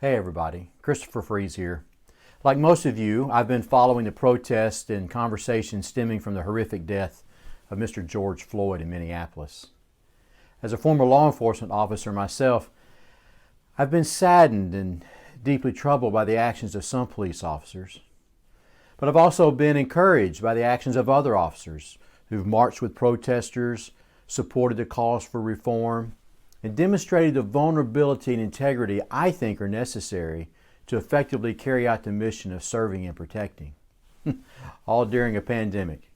Hey everybody, Christopher Freeze here. Like most of you, I've been following the protests and conversations stemming from the horrific death of Mr. George Floyd in Minneapolis. As a former law enforcement officer myself, I've been saddened and deeply troubled by the actions of some police officers. But I've also been encouraged by the actions of other officers who've marched with protesters, supported the calls for reform, and demonstrated the vulnerability and integrity I think are necessary to effectively carry out the mission of serving and protecting. All during a pandemic.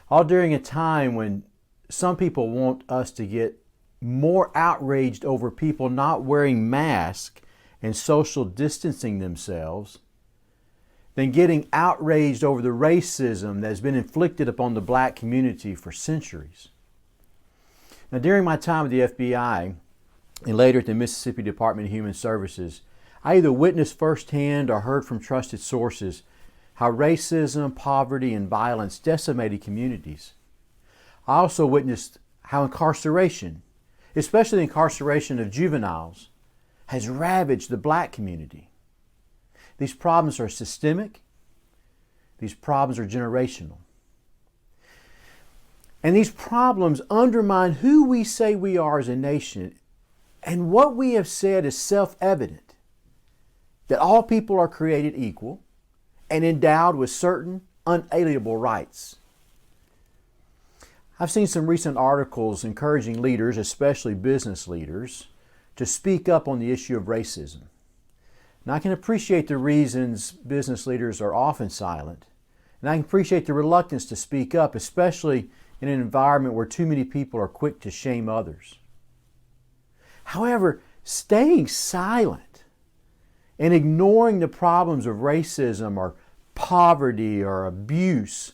All during a time when some people want us to get more outraged over people not wearing masks and social distancing themselves than getting outraged over the racism that has been inflicted upon the black community for centuries. Now, during my time with the FBI and later at the Mississippi Department of Human Services, I either witnessed firsthand or heard from trusted sources how racism, poverty, and violence decimated communities. I also witnessed how incarceration, especially the incarceration of juveniles, has ravaged the black community. These problems are systemic. These problems are generational. And these problems undermine who we say we are as a nation, and what we have said is self-evident, that all people are created equal and endowed with certain unalienable rights. I've seen some recent articles encouraging leaders, especially business leaders, to speak up on the issue of racism. Now, I can appreciate the reasons business leaders are often silent, and I can appreciate the reluctance to speak up, especially in an environment where too many people are quick to shame others. However, staying silent and ignoring the problems of racism or poverty or abuse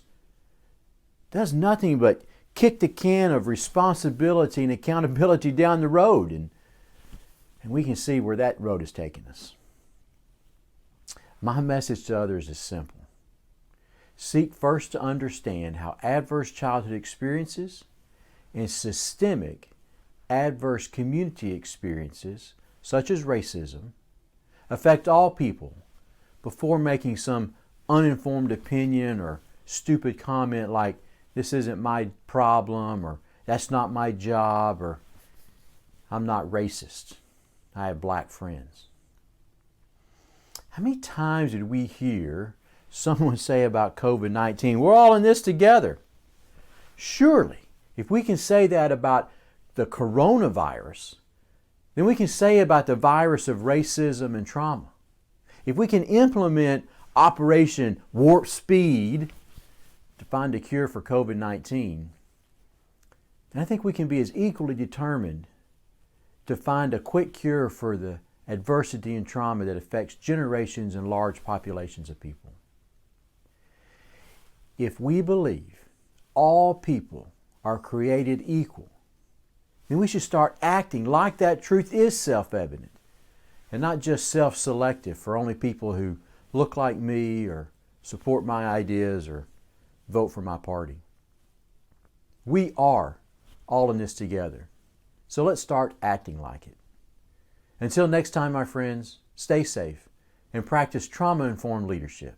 does nothing but kick the can of responsibility and accountability down the road, and we can see where that road is taking us. My message to others is simple. Seek first to understand how adverse childhood experiences and systemic adverse community experiences, such as racism, affect all people before making some uninformed opinion or stupid comment like, "This isn't my problem," or "That's not my job," or "I'm not racist. I have black friends." How many times did we hear someone say about COVID-19, "We're all in this together"? Surely, if we can say that about the coronavirus, then we can say about the virus of racism and trauma. If we can implement Operation Warp Speed to find a cure for COVID-19, then I think we can be as equally determined to find a quick cure for the adversity and trauma that affects generations and large populations of people. If we believe all people are created equal, then we should start acting like that truth is self-evident and not just self-selective for only people who look like me or support my ideas or vote for my party. We are all in this together, so let's start acting like it. Until next time, my friends, stay safe and practice trauma-informed leadership.